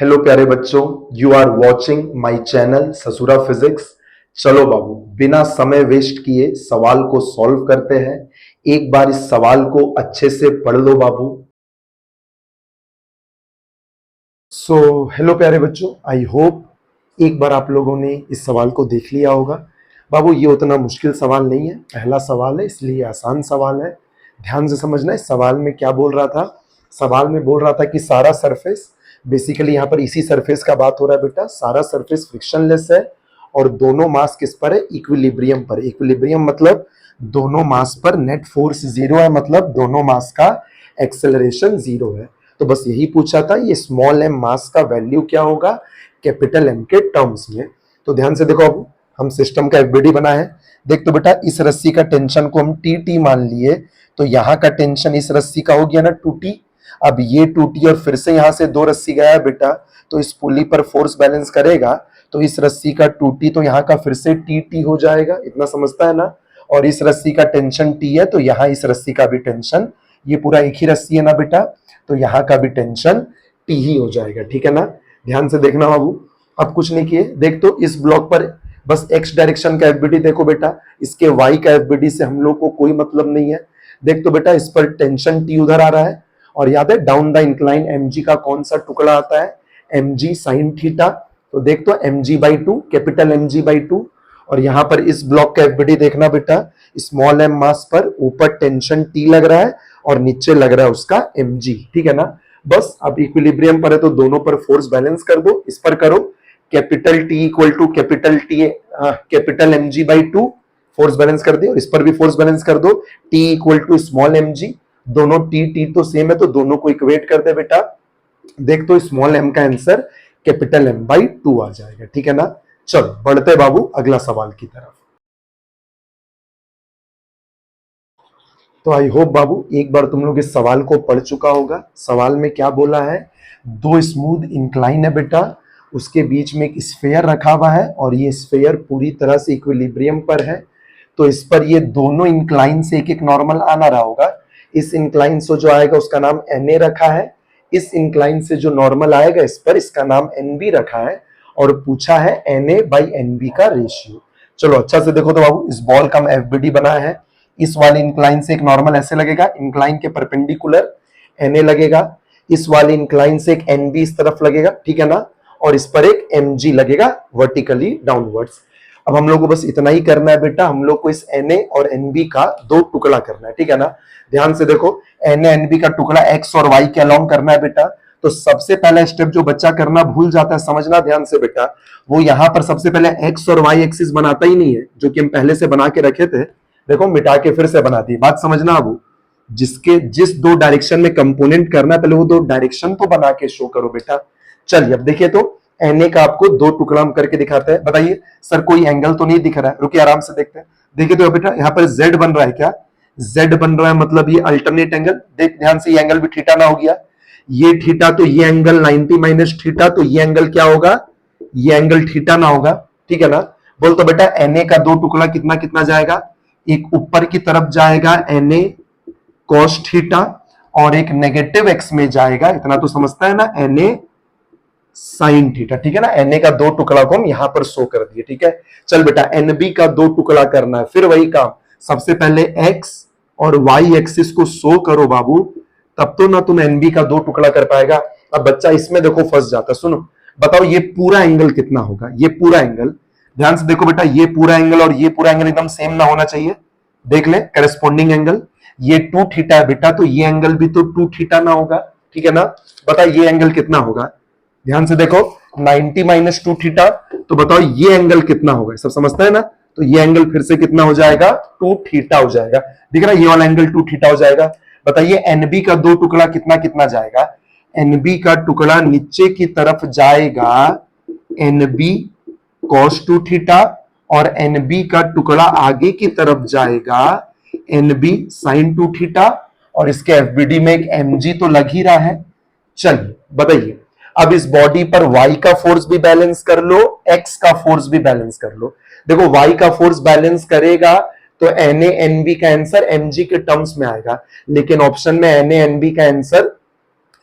Hello प्यारे बच्चों, you are watching my channel ससुरा फिजिक्स। चलो बाबू, बिना समय वेस्ट किए सवाल को सॉल्व करते हैं। एक बार इस सवाल को अच्छे से पढ़ लो बाबू। हेलो प्यारे बच्चों, आई होप एक बार आप लोगों ने इस सवाल को देख लिया होगा। बाबू ये उतना मुश्किल सवाल नहीं है, पहला सवाल है इसलिए आसान सवाल है। ध्यान से समझना, इस सवाल में क्या बोल रहा था। सवाल में बोल रहा था कि सारा सरफेस, बेसिकली यहाँ पर इसी सरफेस का बात हो रहा है बेटा। सारा सरफेस फ्रिक्शनलेस है और दोनों मास किस पर है? इक्विलिब्रियम पर। इक्विलिब्रियम मतलब दोनों मास पर नेट फोर्स जीरो है, मतलब दोनों मास का एक्सेलरेशन जीरो है। तो बस यही पूछा था, ये स्मॉल एम मास का वैल्यू क्या होगा कैपिटल एम के टर्म्स में। तो ध्यान से देखो, अब हम सिस्टम का एफबीडी बना है। देख तो बेटा, इस रस्सी का टेंशन को हम टी टी मान लिए, तो यहाँ का टेंशन इस रस्सी का हो गया ना 2T। अब ये 2T और फिर से यहाँ से दो रस्सी गया है बेटा, तो इस पुली पर फोर्स बैलेंस करेगा, तो इस रस्सी का 2T तो यहाँ का फिर से TT हो जाएगा। इतना समझता है ना। और इस रस्सी का टेंशन T है, तो यहाँ इस रस्सी का भी टेंशन, ये पूरा एक ही रस्सी है ना बेटा, तो यहाँ का भी टेंशन T ही हो जाएगा। ठीक है ना। ध्यान से देखना बाबू, अब कुछ नहीं किए। देख तो इस ब्लॉक पर बस x डायरेक्शन का एफबीडी देखो बेटा, इसके y का एफबीडी से हम लोग को कोई मतलब नहीं है। देख तो बेटा, इस पर टेंशन T उधर आ रहा है, और याद है डाउन द इंक्लाइन mg का कौन सा टुकड़ा आता है? mg sin theta. तो देख तो mg/2, कैपिटल mg/2। और यहाँ पर इस ब्लॉक का एफबीडी देखना बेटा, स्मॉल एम मास पर ऊपर टेंशन T लग रहा है और नीचे लग रहा है उसका mg। ठीक है ना। बस अब इक्विलिब्रियम पर है तो दोनों पर फोर्स बैलेंस कर दो। इस पर करो, capital T equal to capital T, capital mg/2, force balance कर दे। और इस पर भी फोर्स बैलेंस कर दो, T equal to small mg। दोनों T तो सेम है, तो दोनों को इक्वेट कर दे बेटा। देख तो स्मॉल m का आंसर कैपिटल M/2 आ जाएगा। ठीक है ना। चलो बढ़ते बाबू अगला सवाल की तरफ। तो आई होप बाबू एक बार तुम लोग इस सवाल को पढ़ चुका होगा। सवाल में क्या बोला है? दो स्मूथ इंक्लाइन है बेटा, उसके बीच में एक स्फेयर रखा हुआ है और ये स्फेयर पूरी तरह से इक्विलिब्रियम पर है। तो इस पर ये दोनों इंक्लाइन से एक एक नॉर्मल आना रहा होगा। इस इंक्लाइन से जो आएगा उसका नाम Na रखा है, इस इंक्लाइन से जो नॉर्मल आएगा इस पर, इसका नाम Nb रखा है। और पूछा है Na/Nb का रेशियो। चलो अच्छा से देखो तो बाबू, इस बॉल का एफबीडी बना है। इस वाले इंक्लाइन से एक नॉर्मल ऐसे लगेगा, इंक्लाइन के परपेंडिकुलर Na लगेगा। इस वाले इंक्लाइन से एक Nb इस तरफ लगेगा, ठीक है ना। और इस पर एक Mg लगेगा वर्टिकली डाउनवर्ड्स। अब हम लोग को बस इतना ही करना है बेटा, हम लोग को इस Na और Nb का दो टुकड़ा करना है। ठीक है ना। ध्यान से देखो, Na Nb का टुकड़ा x और y के अलोंग करना है बेटा। तो सबसे पहला स्टेप जो बच्चा करना भूल जाता है, समझना ध्यान से बेटा, वो यहां पर सबसे पहले x और y एक्सिस बनाता ही नहीं है, जो कि हम पहले से बना के रखे थे। देखो मिटा के फिर से बना दी। बात समझना अब, जिसके जिस दो डायरेक्शन में कंपोनेंट करना है पहले वो दो डायरेक्शन तो बना के शो करो बेटा। चलिए अब देखिए तो Na का आपको दो टुकड़ा हम करके दिखाते हैं। बताइए सर कोई एंगल तो नहीं दिख रहा है? रुकिए आराम से देखते हैं। देखिए तो बेटा यहाँ पर Z बन रहा है, क्या Z बन रहा है? मतलब ये अल्टरनेट एंगल। देख ध्यान से, ये एंगल भी थीटा ना हो गया, ये थीटा तो ये एंगल 90 माइनस थीटा, तो ये एंगल क्या होगा? ये एंगल थीटा ना होगा। ठीक है ना। बोल तो बेटा Na का दो टुकड़ा कितना कितना जाएगा? एक ऊपर की तरफ जाएगा Na cos थीटा और एक नेगेटिव x में जाएगा, इतना तो समझता है ना, Na sin थीटा। ठीक है ना। Na का दो टुकड़ा को हम यहां पर शो कर दिए। ठीक है। चल बेटा Nb का दो टुकड़ा करना है, फिर वही काम, सबसे पहले x और y एक्सिस को शो करो बाबू, तब तो ना तुम Nb का दो टुकड़ा कर पाएगा। अब बच्चा इसमें देखो फंस जाता। सुनो बताओ ये पूरा एंगल कितना होगा? ये पूरा एंगल, ध्यान से देखो बेटा, ये पूरा एंगल और ये पूरा एंगल एकदम सेम ना होना चाहिए। देख ले करेस्पॉन्डिंग एंगल, ये 2 थीटा है बेटा, तो ये एंगल भी तो 2 थीटा ना होगा। ठीक है ना। बता ये एंगल कितना होगा? ध्यान से देखो 90 माइनस 2 थीटा, तो बताओ ये एंगल कितना होगा? सब समझता है ना। तो ये एंगल फिर से कितना हो जाएगा? 2 थीटा हो जाएगा। दिख रहा है, ये वाला एंगल 2 थीटा हो जाएगा। बताइए एनबी का दो टुकड़ा कितना कितना जाएगा? एनबी का टुकड़ा नीचे की तरफ जाएगा एनबी cos 2 थीटा, और एनबी का टुकड़ा आगे की तरफ जाएगा एनबी sin 2 थीटा, और इसके एफबीडी में एक mg तो लग ही रहा है। चलिए बताइए, अब इस बॉडी पर y का फोर्स भी बैलेंस कर लो, x का फोर्स भी बैलेंस कर लो। देखो y का फोर्स बैलेंस करेगा तो Na Nb का आंसर mg के टर्म्स में आएगा, लेकिन ऑप्शन में Na Nb का आंसर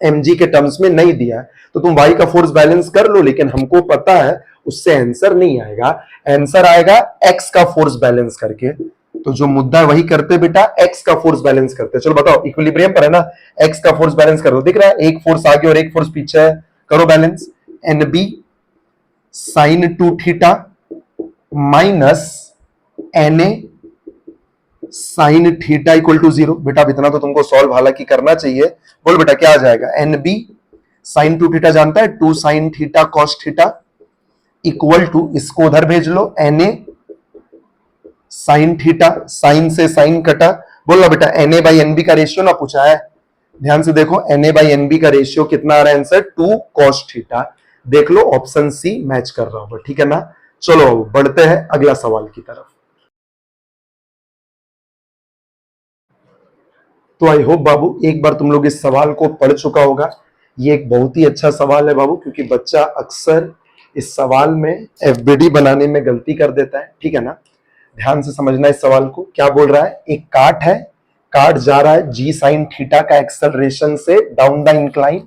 mg के टर्म्स में नहीं दिया है, तो तुम y का फोर्स बैलेंस कर लो, लेकिन हमको पता है उससे आंसर नहीं आएगा, आंसर आएगा x का फोर्स बैलेंस करके। तो जो मुद्दा है वही करते बेटा, x का फोर्स बैलेंस करते। चलो बताओ, इक्विलिब्रियम पर है ना, x का फोर्स बैलेंस करो, दिख रहा है एक फोर्स आगे और एक फोर्स पीछे है, करो balance. NB sine 2 theta minus NA sine theta equal to 0। बेटा अब इतना तो तुमको सॉल्व हालांकि करना चाहिए। बोल बेटा क्या आ जाएगा, NB साइन 2 थीटा जानता है, 2 sine theta cos theta equal to, इसको उधर भेज लो, NA साइन थीटा, साइन से साइन कटा। बोल लो बेटा NA बाई NB का रेशियो ना पूछा है, ध्यान से देखो, NA बाई NB का रेशियो कितना आ रहा है आंसर, 2 कॉस थीटा। देख लो ऑप्शन सी मैच कर रहा होगा, ठीक है ना। चलो बढ़ते हैं अगला सवाल की तरफ। तो आई होप बाबू एक बार तुम लोग इस सवाल को पढ़ चुका होगा। ये एक बहुत ही अच्छा सवाल है बाबू, क्योंकि बच्चा अक्सर इस सवाल में एफबीडी बनाने में गलती कर देता है, ठीक है ना। ध्यान से समझना इस सवाल को, क्या बोल रहा है, एक काट है, काट जा रहा है जी साइन थीटा का एक्सेलरेशन से डाउन द इंक्लाइन,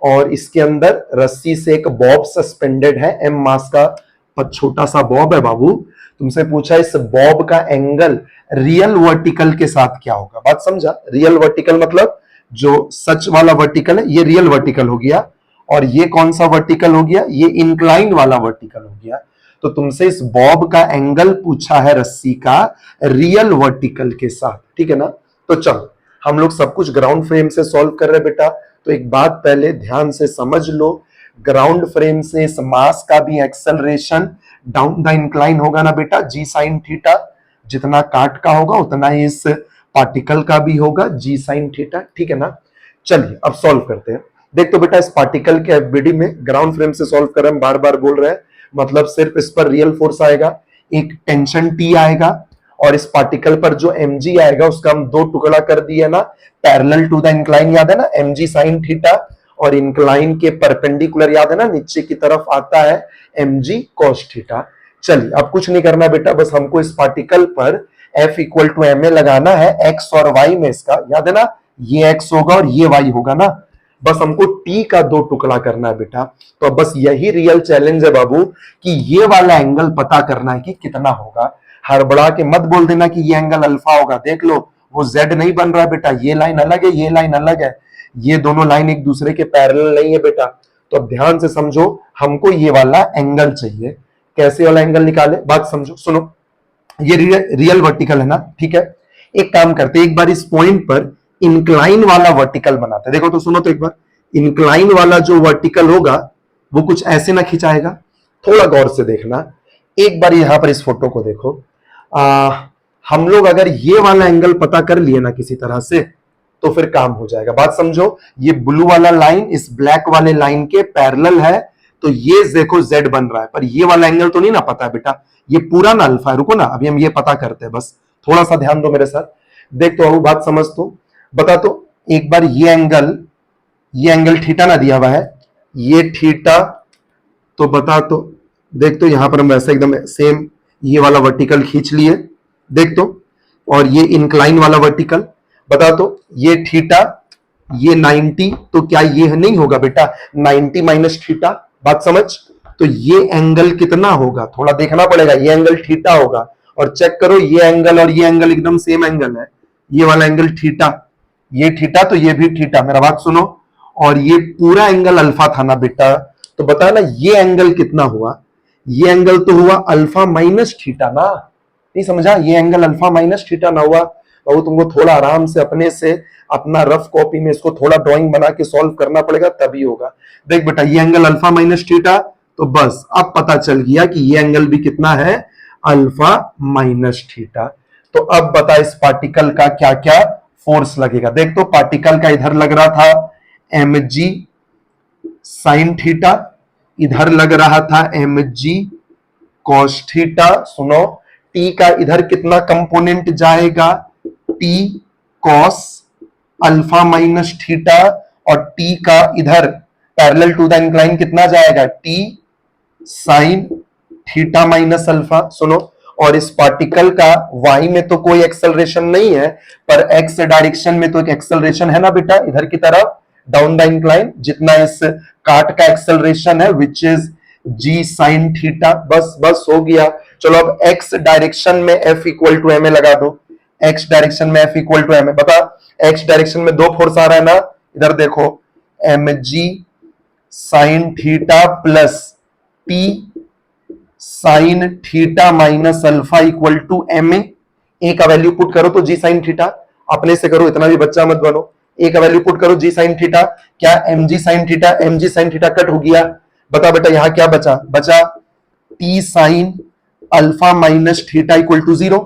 और इसके अंदर रस्सी से एक बॉब सस्पेंडेड है, एम मास का छोटा सा बॉब है बाबू। तुमसे पूछा इस बॉब का एंगल रियल वर्टिकल के साथ क्या होगा। बात समझा, रियल वर्टिकल मतलब जो सच वाला वर्टिकल है, ये रियल वर्टिकल हो गया, और ये कौन सा वर्टिकल हो गया, ये इंक्लाइन वाला वर्टिकल हो गया। तो तुमसे इस बॉब का एंगल पूछा है रस्सी का रियल वर्टिकल के साथ, ठीक है ना। तो चलो हम लोग सब कुछ ग्राउंड फ्रेम से सॉल्व कर रहे बेटा। तो एक बात पहले ध्यान से समझ लो, ग्राउंड फ्रेम से इस मास का भी एक्सेलरेशन डाउन द इंक्लाइन होगा ना बेटा, जी साइन थीटा। जितना काट का होगा उतना ही इस पार्टिकल का भी होगा, जी साइन थीटा, ठीक है ना। चलिए अब सॉल्व करते हैं। देख तो बेटा इस पार्टिकल के एफबीडी में ग्राउंड फ्रेम से सॉल्व कर रहे हैं, बार बार बोल रहे हैं, मतलब सिर्फ इस पर रियल फोर्स आएगा, एक टेंशन टी आएगा, और इस पार्टिकल पर जो mg आएगा उसका हम दो टुकड़ा कर दिए ना, पैरेलल टू द इंक्लाइन, याद है ना, mg साइन थीटा, और इंक्लाइन के परपेंडिकुलर याद है ना, नीचे की तरफ आता है mg cos थीटा। चलिए अब कुछ नहीं करना बेटा, बस हमको इस पार्टिकल पर F इक्वल टू ma लगाना है, x और y में इसका, याद है ना, ये x होगा और ये y होगा ना, बस हमको t का दो टुकड़ा करना है बेटा। तो अब बस यही रियल चैलेंज है बाबू, कि ये वाला एंगल पता करना है कि कितना होगा। हड़बड़ा के मत बोल देना कि ये एंगल अल्फा होगा, देख लो वो z नहीं बन रहा है बेटा, ये लाइन अलग है, ये लाइन अलग है, ये दोनों लाइन एक दूसरे के पैरेलल नहीं है बेटा। तो अब ध्यान से समझो, हमको ये वाला एंगल चाहिए। कैसे वाला एंगल निकाले, बात समझो, सुनो, ये रियल वर्टिकल है ना, ठीक है। एक काम करते हैं, एक बार इस पॉइंट पर इंक्लाइन वाला वर्टिकल बनाते हैं। देखो तो सुनो तो एक बार, इंक्लाइन वाला जो वर्टिकल होगा वो कुछ ऐसे ना खिंचाएगा, थोड़ा गौर से देखना। एक बार यहां पर इस फोटो को देखो, हम लोग अगर ये वाला एंगल पता कर लिए ना किसी तरह से, तो फिर काम हो जाएगा। बात समझो, ये ब्लू वाला लाइन इस ब्लैक वाले लाइन के पैरेलल है, तो ये देखो z बन रहा है, पर ये वाला एंगल तो नहीं ना पता है बेटा, ये पूरा ना अल्फा है। रुको ना, अभी हम ये पता करते हैं, बस थोड़ा सा ध्यान दो मेरे साथ। देख तो बात समझ, तो बता तो एक बार, ये एंगल थीटा ना दिया हुआ है, ये थीटा, तो बता तो, देख तो यहां पर हम वैसे एकदम सेम ये वाला वर्टिकल खींच लिए, देख तो, और ये इंक्लाइन वाला वर्टिकल, बता तो ये थीटा, ये 90, तो क्या ये नहीं होगा बेटा 90 माइनस थीटा। बात समझ, तो ये एंगल कितना होगा, थोड़ा देखना पड़ेगा, ये एंगल थीटा होगा, और चेक करो ये एंगल और ये एंगल एकदम सेम एंगल है, ये वाला एंगल थीटा, ये थीटा, तो ये भी थीटा, मेरा बात सुनो, और ये पूरा एंगल अल्फा था ना बेटा। तो बता ना ये एंगल कितना हुआ, ये एंगल तो हुआ अल्फा माइनस थीटा ना, नहीं समझा, ये एंगल अल्फा माइनस थीटा ना हुआ। बाबू तुमको थोड़ा आराम से अपने से अपना रफ कॉपी में इसको थोड़ा ड्राइंग बना के सॉल्व करना पड़ेगा, तभी होगा। देख बेटा ये एंगल अल्फा माइनस थीटा, तो बस अब पता चल गया कि ये एंगल भी कितना है, अल्फा माइनस थीटा। तो अब बता इस पार्टिकल का क्या क्या फोर्स लगेगा। देख तो पार्टिकल का इधर लग रहा था mg साइन थीटा, इधर लग रहा था mg cos थीटा। सुनो, t का इधर कितना कंपोनेंट जाएगा, t cos alpha minus theta, और t का इधर पैरेलल टू द इंक्लाइन कितना जाएगा, t sign theta minus alpha. सुनो, और इस पार्टिकल का y में तो कोई एक्सेलरेशन नहीं है, पर x डायरेक्शन में तो एक एक्सेलरेशन है ना बेटा, इधर की तरफ डाउन द इंक्लाइन, जितना इस काट का एक्सेलरेशन है which is g sine theta. बस बस हो गया। चलो अब एक्स डायरेक्शन में F equal to m a लगा दो। एक्स डायरेक्शन में F equal to m a, बता एक्स डायरेक्शन में दो फोर्स आ रहा है ना, इधर देखो m g sine theta plus T sine theta minus alpha equal to m a का वैल्यू पुट करो तो जी साइन थीटा, अपने से करो, इतना भी बच्चा मत बनो। ए का वैल्यू पुट करो जी साइन थीटा, क्या m g sine theta, m g sine theta cut हो गया। बता बेटा यहां क्या बचा, बचा T sine alpha minus theta equal to zero.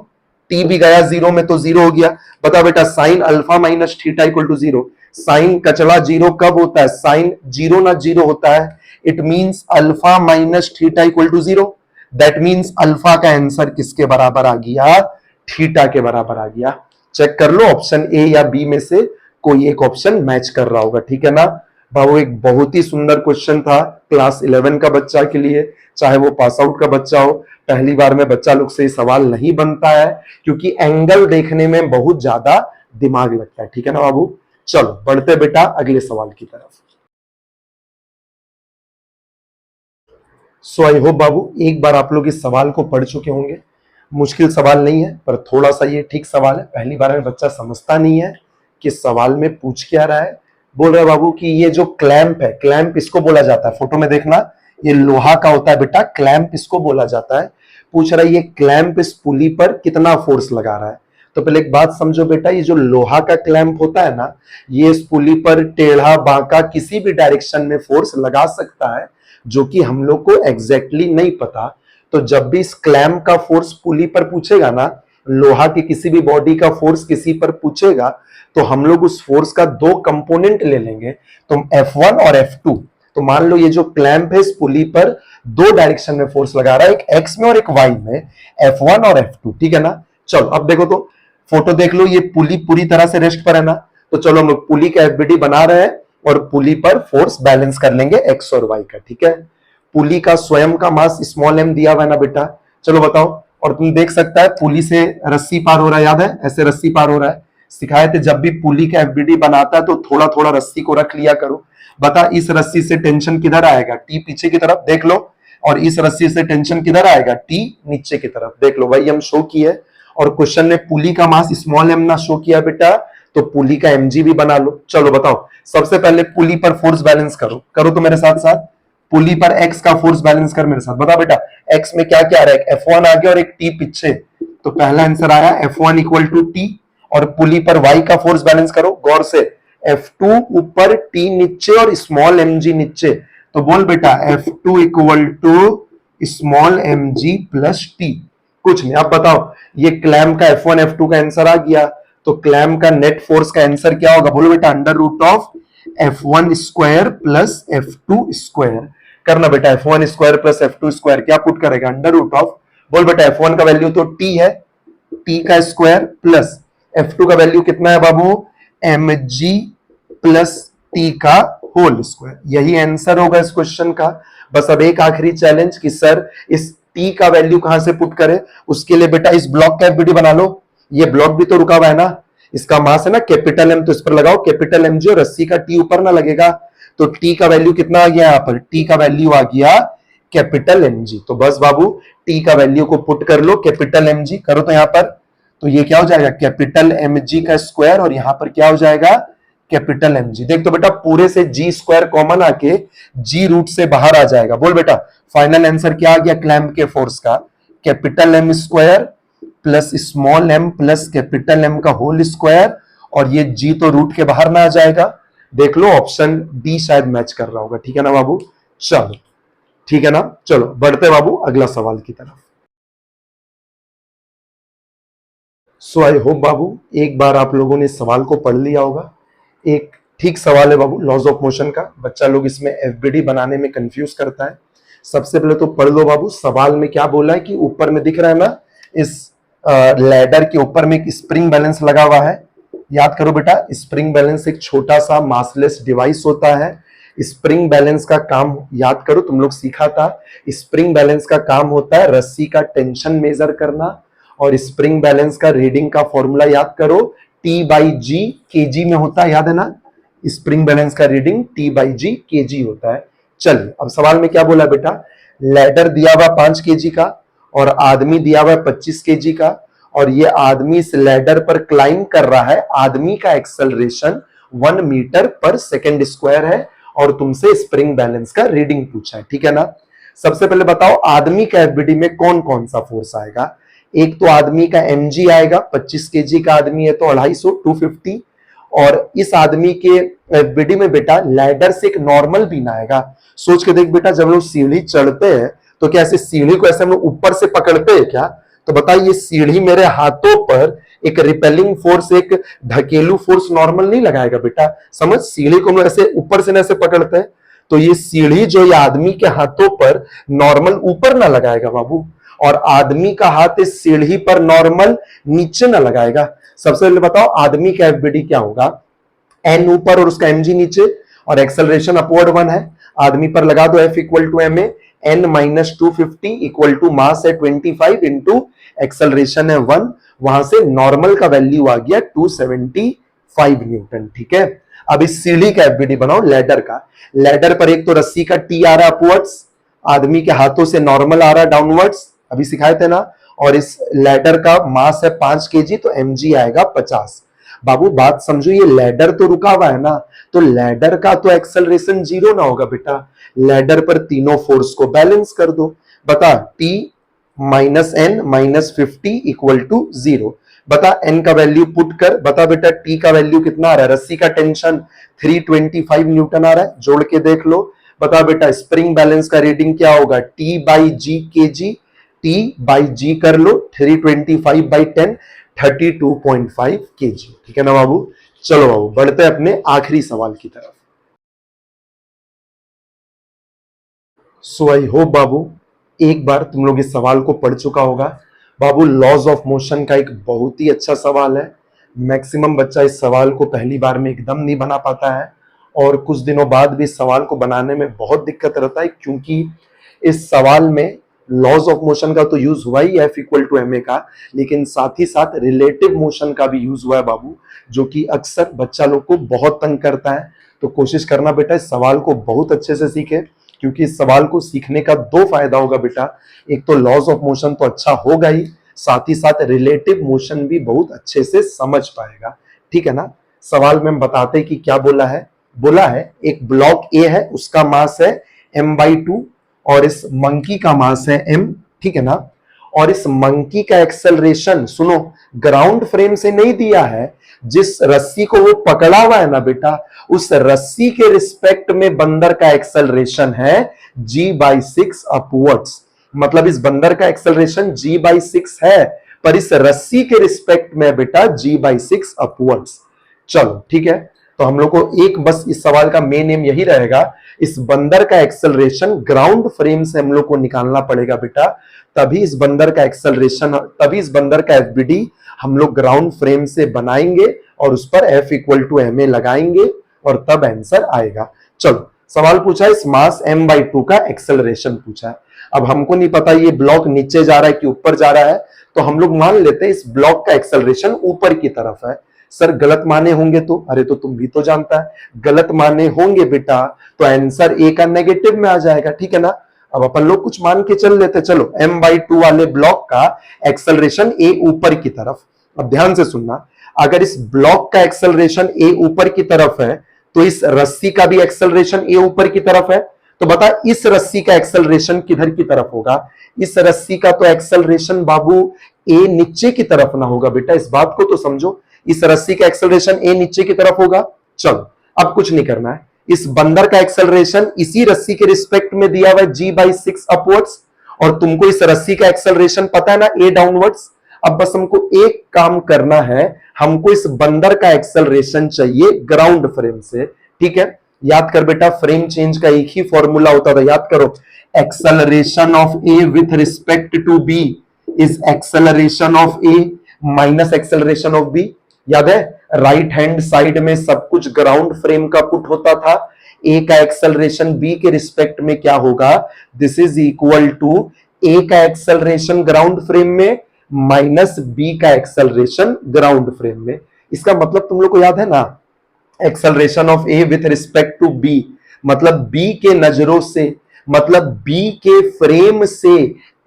T भी गया जीरो में तो जीरो हो गया। बता बेटा sine alpha minus theta equal to zero, sine कचड़ा जीरो कब होता है, साइन जीरो ना जीरो होता है, it means alpha minus theta equal to zero. That means alpha का आंसर किसके बराबर आ गया, थीटा के बराबर आ गया। चेक कर लो ऑप्शन ए या बी में से कोई एक ऑप्शन मैच कर रहा होगा, ठीक है ना। भाव एक बहुत ही सुंदर क्वेश्चन था क्लास 11 का बच्चा के लिए, चाहे वो पास आउट का बच्चा हो। पहली बार में बच्चा लोग से सवाल नहीं बनता है क्योंकि एंगल देखने में बहुत ज्यादा दिमाग लगता है, ठीक है ना बाबू। चलो बढ़ते बेटा अगले सवाल की तरफ। सो आई होप बाबू एक बार आप लोग इस सवाल को पढ़ चुके होंगे। मुश्किल सवाल नहीं है पर थोड़ा सा ये ठीक सवाल है, पहली बार में बच्चा समझता नहीं है कि सवाल में पूछ क्या रहा है। बोल रहा है बाबू कि ये जो क्लैंप है, क्लैंप इसको बोला जाता है, फोटो में देखना ये लोहा का होता है बेटा, क्लैंप इसको बोला जाता है। पूछ रहा है ये क्लैंप इस पुली पर कितना फोर्स लगा रहा है। तो पहले एक बात समझो बेटा, ये जो लोहा का क्लैंप होता है ना, ये इस पुली पर टेढ़ा बांका किसी भी डायरेक्शन में फोर्स लगा सकता है, जो कि हम लोग को एग्जैक्टली नहीं पता। तो जब भी इस क्लैंप का फोर्स पुली पर पूछेगा ना, लोहा की किसी भी बॉडी का फोर्स किसी पर पूछेगा, तो हम लोग उस फोर्स का दो कंपोनेंट ले लेंगे, तो F1 और F2। तो मान लो ये जो क्लैंप है इस पुली पर दो डायरेक्शन में फोर्स लगा रहा है, एक एक्स में और एक वाई में, F1 और F2, ठीक है ना। चलो अब देखो तो फोटो देख लो, ये पुली पूरी तरह से रेस्ट पर है ना, तो चलो हम लोग पुली का एफबीडी बना रहे हैं और पुली पर फोर्स बैलेंस कर लेंगे एक्स और वाई का, ठीक है। पुली का स्वयं का मास स्मॉल एम दिया हुआ है ना बेटा, चलो बताओ। और तुम देख सकता है पुली से रस्सी पार हो रहा है, याद है ऐसे रस्सी पार हो रहा है। सिखाए थे जब भी पुली का एफबीडी बनाता है तो थोड़ा थोड़ा रस्सी को रख लिया करो। बता इस रस्सी से टेंशन किधर आएगा, टी पीछे की तरफ देख लो, और इस रस्सी से टेंशन किधर आएगा, टी नीचे की तरफ देख लो। वही हम शो किए, और क्वेश्चन ने पुली का मास स्मॉल एम ना शो किया बेटा, तो पुली का एमजी भी बना लो। चलो बताओ सबसे पहले पुली पर फोर्स बैलेंस करो, करो तो मेरे साथ साथ। पुली पर एक्स का फोर्स बैलेंस कर मेरे साथ, बता बेटा एक्स में क्या क्या आ रहा है, F1 आ गया और एक टी पीछे, तो पहला आंसर आया F1 इक्वल टू टी। और पुली पर वाई का फोर्स बैलेंस करो गौर से, F2 ऊपर टी नीचे और स्मॉल mg नीचे, तो बोल बेटा F2 equal to small mg plus T. कुछ नहीं, अब बताओ ये क्लैम का F1 F2 का आंसर आ गया, तो क्लैम का नेट फोर्स का आंसर क्या होगा, बोलो बेटा under root of F1 square plus F2 square. करना बेटा F1 square plus F2 square क्या पुट करेगा, अंडर रूट ऑफ, बोल बेटा F1 का वैल्यू तो T है, T का स्क्वायर प्लस F2 का वैल्यू कितना है बाबू, mg प्लस T का होल स्क्वायर। यही आंसर होगा इस क्वेश्चन का। बस अब एक आखिरी चैलेंज कि सर इस T का वैल्यू कहां से पुट करें, उसके लिए बेटा इस ब्लॉक का एफबीडी बना लो। ये ब्लॉक भी तो रुका हुआ है ना, इसका मास है ना कैपिटल एम, तो इस पर लगाओ कैपिटल एम, जो रस्सी का टी ऊपर ना लगेगा, तो टी का वैल्यू कितना आ गया, यहाँ पर टी का वैल्यू आ गया कैपिटल एम जी। तो बस बाबू टी का वैल्यू को पुट कर लो कैपिटल एम जी, करो तो यहाँ पर, तो ये क्या हो जाएगा कैपिटल एम जी का स्क्वायर, और यहां पर क्या हो जाएगा कैपिटल एम जी। देख तो बेटा पूरे से जी स्क्वायर कॉमन आके जी रूट से बाहर आ जाएगा। बोल बेटा फाइनल आंसर क्या आ गया क्लैंप के फोर्स का, capital m square plus small m plus capital m का होल स्क्वायर, और ये जी तो रूट के बाहर ना आ जाएगा। देख लो ऑप्शन डी शायद मैच कर रहा होगा, ठीक है ना बाबू। चलो ठीक है ना, चलो बढ़ते बाबू अगला सवाल की तरफ। सो आई होप बाबू एक बार आप लोगों ने सवाल को पढ़ लिया होगा। एक ठीक सवाल है बाबू लॉज ऑफ मोशन का, बच्चा लोग इसमें एफबीडी बनाने में कंफ्यूज करता है। सबसे पहले तो पढ़ लो बाबू, सवाल में क्या बोला है कि ऊपर में दिख रहा है ना, इस लैडर के ऊपर में एक स्प्रिंग बैलेंस लगा हुआ है। याद करो बेटा स्प्रिंग बैलेंस एक छोटा सा मासलेस डिवाइस होता है। स्प्रिंग बैलेंस का काम याद करो, तुम लोग सीखा था, स्प्रिंग बैलेंस का काम होता है रस्सी का टेंशन मेजर करना, और स्प्रिंग बैलेंस का रीडिंग का फॉर्मूला याद करो T बाई जी केजी में होता है, याद है ना। स्प्रिंग बैलेंस का रीडिंग T/G kg होता है। चलिए अब सवाल में क्या बोला बेटा, लैडर दिया हुआ 5 kg का और आदमी दिया हुआ 25 kg का, और ये आदमी इस लैडर पर क्लाइंब कर रहा है। आदमी का एक्सेलरेशन 1 मीटर पर सेकेंड स्क्वायर है और तुमसे स्प्रिंग बैलेंस का रीडिंग पूछा है, ठीक है ना। सबसे पहले बताओ आदमी का एफबीडी में कौन कौन सा फोर्स आएगा। एक तो आदमी का mg आएगा, 25 kg का आदमी है तो 250 250, और इस आदमी के एफबीडी में बेटा लैडर से एक नॉर्मल बीन आएगा। सोच के देख बेटा, जब लोग सीढ़ी चढ़ते हैं तो क्या ऐसे सीढ़ी को ऐसे हम लोग ऊपर से पकड़ते हैं क्या? तो बताइए ये सीढ़ी मेरे हाथों पर एक रिपेलिंग फोर्स, एक ढकेलू फोर्स नॉर्मल नहीं लगाएगा बेटा। समझ, सीढ़ी को हम लोग ऐसे ऊपर से ऐसे पकड़ते हैं तो ये सीढ़ी जो ये आदमी के हाथों पर नॉर्मल ऊपर ना लगाएगा बाबू, और आदमी का हाथ इस सीढ़ी पर नॉर्मल नीचे ना लगाएगा। सबसे पहले बताओ आदमी का एफबीडी क्या होगा, एन ऊपर और उसका mg नीचे, और एक्सेलरेशन अपवर्ड 1 है। आदमी पर लगा दो F equal to ma, n minus 250 equal to mass है 25 इंटू एक्सेलरेशन है 1, वहां से नॉर्मल का वैल्यू आ गया 275 न्यूटन, ठीक है। अब इस सीढ़ी का एफबीडी बनाओ लैडर का। लैडर पर एक तो रस्सी का टी आ रहा अपवर्ड्स, आदमी के हाथों से नॉर्मल आ रहा डाउनवर्ड्स, अभी सिखाए थे ना, और इस लैडर का मास है 5 kg तो mg आएगा 50। बाबू बात समझो, ये लैडर तो रुका हुआ है ना, तो लैडर का तो एक्सेलरेशन 0 ना होगा बेटा। लैडर पर तीनों फोर्स को बैलेंस कर दो। बता t minus n minus 50 equal to 0। बता n का वैल्यू पुट कर, बता बेटा t का वैल्यू कितना आ रहा है। रस्सी का टेंशन 325 न्यूटन आ रहा है, जोड़ के देख लो। बता बेटा स्प्रिंग बैलेंस का रीडिंग क्या होगा, T/G kg, T/G कर लो 325/10 32.5 kg, ठीक है ना बाबू। चलो बाबू बढ़ते हैं अपने आखिरी सवाल की तरफ। सो आई होप बाबू एक बार तुम लोग इस सवाल को पढ़ चुका होगा। बाबू लॉज ऑफ मोशन का एक बहुत ही अच्छा सवाल है। मैक्सिमम बच्चा इस सवाल को पहली बार में एकदम नहीं बना पाता है, और कुछ दिनों बाद भी इस सवाल को बनाने में बहुत दिक्कत रहता है, क्योंकि इस सवाल में लॉज ऑफ मोशन का तो यूज हुआ ही F इक्वल टू ma का, लेकिन साथ ही साथ रिलेटिव मोशन का भी यूज हुआ है बाबू, जो कि अक्सर बच्चा लोग को बहुत तंग करता है। तो कोशिश करना बेटा इस सवाल को बहुत अच्छे से सीखे, क्योंकि इस सवाल को सीखने का 2 फायदा होगा बेटा। एक तो लॉज ऑफ मोशन तो अच्छा होगा ही, साथ ही साथ रिलेटिव मोशन भी बहुत अच्छे से समझ पाएगा, ठीक है ना। सवाल में हम बताते कि क्या बोला है। बोला है एक ब्लॉक ए है, उसका मास है m/2 और इस मंकी का मास है m, ठीक है ना। और इस मंकी का एक्सेलरेशन सुनो, ग्राउंड फ्रेम से नहीं दिया है, जिस रस्सी को वो पकड़ा हुआ है ना बेटा, उस रस्सी के रिस्पेक्ट में बंदर का एक्सेलरेशन है g/6 अपवर्ड्स। मतलब इस बंदर का एक्सेलरेशन g/6 है, पर इस रस्सी के रिस्पेक्ट में बेटा g/6 अपवर्ड्स। चलो ठीक है, तो हम लोग को एक बस इस सवाल का मेन एम यही रहेगा, इस बंदर का एक्सेलरेशन ग्राउंड फ्रेम से हम लोग को निकालना पड़ेगा बेटा, तभी इस बंदर का एक्सेलरेशन, तभी इस बंदर का एफबीडी हम लोग ग्राउंड फ्रेम से बनाएंगे और उस पर F इक्वल टू ma लगाएंगे और तब आंसर आएगा। चलो सवाल पूछा है इस मास m/2 का एक्सेलरेशन पूछा है। अब हमको नहीं पता ये ब्लॉक नीचे जा रहा है कि ऊपर जा रहा है, तो हम लोग मान लेते हैं इस ब्लॉक का एक्सेलरेशन ऊपर की तरफ है। सर गलत माने होंगे तो, अरे तो तुम भी तो जानता है गलत माने होंगे बेटा, तो आंसर ए का नेगेटिव में आ जाएगा, ठीक है ना। अब अपन लोग कुछ मान के चल लेते, चलो m/2 वाले ब्लॉक का एक्सेलरेशन ए ऊपर की तरफ। अब ध्यान से सुनना, अगर इस ब्लॉक का एक्सेलरेशन ए ऊपर की तरफ है तो इस रस्सी का भी एक्सेलरेशन ए ऊपर की तरफ है, तो बता इस रस्सी का एक्सेलरेशन किधर की तरफ होगा। इस रस्सी का तो एक्सेलरेशन बाबू ए नीचे की तरफ ना होगा बेटा, इस बात को तो समझो, इस रस्सी का एक्सेलरेशन ए नीचे की तरफ होगा। चलो अब कुछ नहीं करना है, इस बंदर का एक्सेलरेशन इसी रस्सी के रिस्पेक्ट में दिया हुआ है g/6 अपवर्ड्स, और तुमको इस रस्सी का एक्सेलरेशन पता है ना a डाउनवर्ड्स। अब बस हमको एक काम करना है, हमको इस बंदर का एक्सेलरेशन चाहिए ग्राउंड फ्रेम से, ठीक है। याद कर बेटा फ्रेम चेंज का एक ही फॉर्मूला होता था, याद करो, acceleration of a with respect to b is acceleration of a minus acceleration of b. याद है राइट हैंड साइड में सब कुछ ग्राउंड फ्रेम का पुट होता था, ए का एक्सेलरेशन बी के रिस्पेक्ट में क्या होगा, this is equal to a का एक्सेलरेशन ग्राउंड फ्रेम में माइनस बी का एक्सेलरेशन ग्राउंड फ्रेम में। इसका मतलब तुम लोग को याद है ना, acceleration of a with respect to b, मतलब बी के नजरों से, मतलब बी के फ्रेम से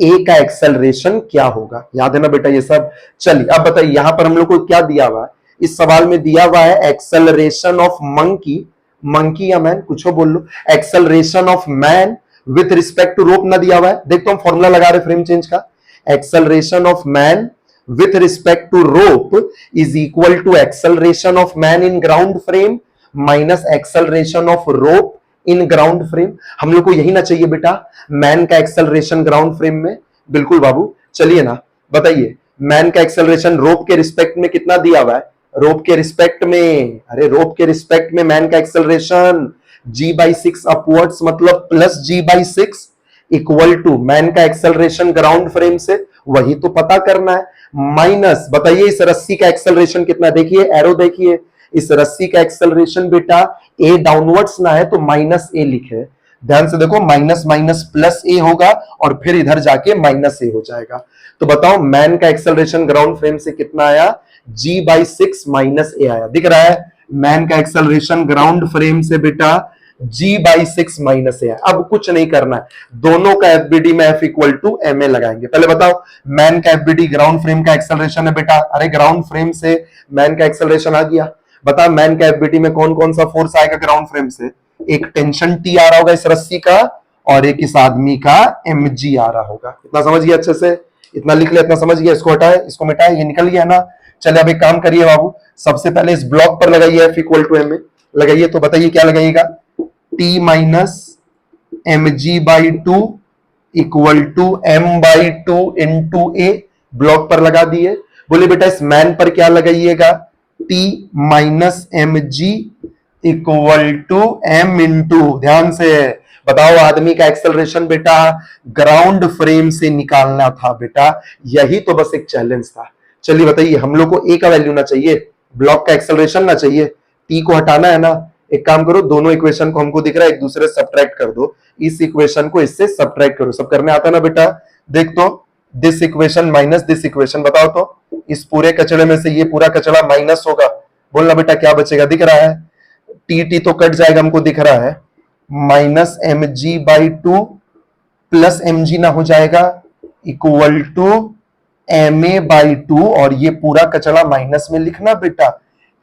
ए का एक्सेलरेशन क्या होगा। याद है ना बेटा ये सब। चलिए अब बताइए यहां पर हम लोग को क्या दिया हुआ है, इस सवाल में दिया हुआ है एक्सेलरेशन ऑफ मंकी, मंकी या मैन कुछ बोल लो, acceleration of man with respect to rope ना दिया हुआ है। देखो हम फॉर्मूला लगा रहे फ्रेम चेंज का, acceleration of man with respect to rope is equal to acceleration of man in ground frame minus acceleration of rope in ground frame। हम लोग को यही ना चाहिए बेटा, मैन का एक्सेलरेशन ग्राउंड फ्रेम में। बिल्कुल बाबू, चलिए ना बताइए मैन का एक्सेलरेशन रोप के रिस्पेक्ट में कितना दिया हुआ है, रोप के रिस्पेक्ट में, अरे रोप के रिस्पेक्ट में मैन का एक्सेलरेशन g/6 अपवर्ड्स मतलब plus g/6 equal to man का एक्सेलरेशन ग्राउंड फ्रेम से, वही तो पता करना है, माइनस बताइए इस रस्सी का एक्सेलरेशन कितना, देखिए एरो देखिए, इस रस्सी का एक्सेलरेशन बेटा ए डाउनवर्ड्स ना है तो माइनस ए लिखे, ध्यान से देखो माइनस माइनस प्लस ए होगा और फिर इधर जाके माइनस ए हो जाएगा। तो बताओ मैन का एक्सेलरेशन ग्राउंड फ्रेम से कितना आया, g/6 माइनस ए आया, दिख रहा है मैन का एक्सेलरेशन ग्राउंड फ्रेम से बेटा g/6 माइनस है। अब कुछ नहीं करना है, दोनों का एफबीडी में F equal to m a लगाएंगे। पहले बताओ मैन का एफबीडी ग्राउंड फ्रेम का एक्सेलरेशन है बेटा, अरे ग्राउंड फ्रेम से मैन का एक्सेलरेशन आ गया। बता मैन का एफबीडी में कौन कौन सा फोर्स आएगा ग्राउंड फ्रेम से, एक टेंशन टी आ रहा होगा इस रस्सी का और एक इस आदमी का mg आ रहा होगा। इतना समझ गया अच्छे से, इतना लिख लिया, इतना समझ गया, इसको हटाए इसको मिटाए, ये निकल गया ना। चलिए अब एक काम करिए बाबू, सबसे पहले इस ब्लॉक पर लगाइए F equal to m a लगाइए, तो बताइए क्या लगाइएगा, T minus mg/2 equal to m/2 into a, block पर लगा दिए। बोले बेटा इस मैन पर क्या लगाइएगा, T minus mg equal to m into, ध्यान से बताओ आदमी का एक्सेलरेशन बेटा ग्राउंड फ्रेम से निकालना था बेटा, यही तो बस एक चैलेंज था। चलिए बताइए हम लोग को ए का वैल्यू ना चाहिए, ब्लॉक का एक्सेलरेशन ना चाहिए, टी को हटाना है ना। एक काम करो, दोनों इक्वेशन को हमको दिख रहा है एक दूसरे से सब्ट्रैक्ट कर दो, इस इक्वेशन को इससे सब्ट्रैक्ट करो, सब करने आता ना बेटा। देख तो this equation minus this equation, बताओ तो इस पूरे कचड़े में से ये पूरा कचड़ा माइनस होगा, बोलना बेटा क्या बचेगा, दिख रहा है टी टी तो कट जाएगा हमको दिख रहा है, माइनस mg/2 प्लस mg ना हो जाएगा इक्वल टू ma/2 और ये पूरा कचड़ा माइनस में लिखना बेटा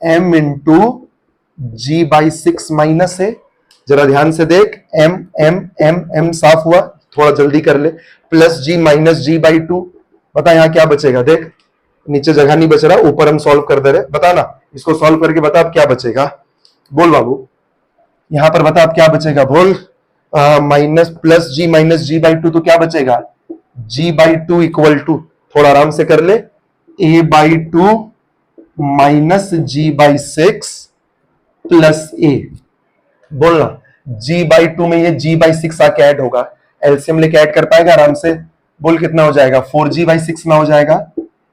m इंटू g/6 माइनस है, जरा ध्यान से देख m m m m साफ हुआ, थोड़ा जल्दी कर ले, प्लस g माइनस g/2, बता यहां क्या बचेगा, देख नीचे जगह नहीं बच रहा, ऊपर हम सॉल्व कर दे रहे, बता ना इसको सॉल्व करके बता अब क्या बचेगा, बोल बाबू यहां पर बता अब क्या बचेगा, बोल minus plus g minus g/2 तो क्या बचेगा, g/2 इक्वल टू, थोड़ा आराम से कर ले, a/2 माइनस g/6 प्लस ए, बोलना g/2 में ये g/6 आके ऐड होगा, एलसीएम लेके ऐड कर पाएगा आराम से, बोल कितना हो जाएगा 4g/6 ना हो जाएगा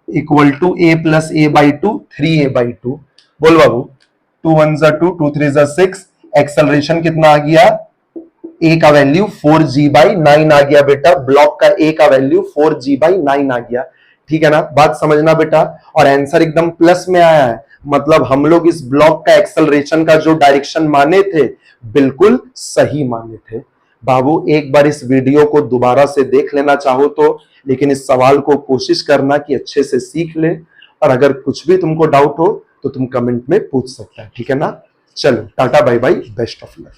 equal to a plus a/2 3a/2, बोल बाबू 2 1 2 2 3 6, एक्सेलरेशन कितना आ गया, a का वैल्यू 4g/9 आ गया बेटा, ब्लॉक का a का वैल्यू 4g/9 आ गया, ठीक है ना, बात समझना बेटा। और आंसर एकदम प्लस में आया है, मतलब हम लोग इस ब्लॉक का एक्सेलरेशन का जो डायरेक्शन माने थे बिल्कुल सही माने थे। बाबू एक बार इस वीडियो को दोबारा से देख लेना चाहो तो, लेकिन इस सवाल को कोशिश करना कि अच्छे से सीख ले, और अगर कुछ भी तुमको डाउट हो तो तुम कमेंट में पूछ सकता है, ठीक है ना। चलो tata bye bye, best of luck.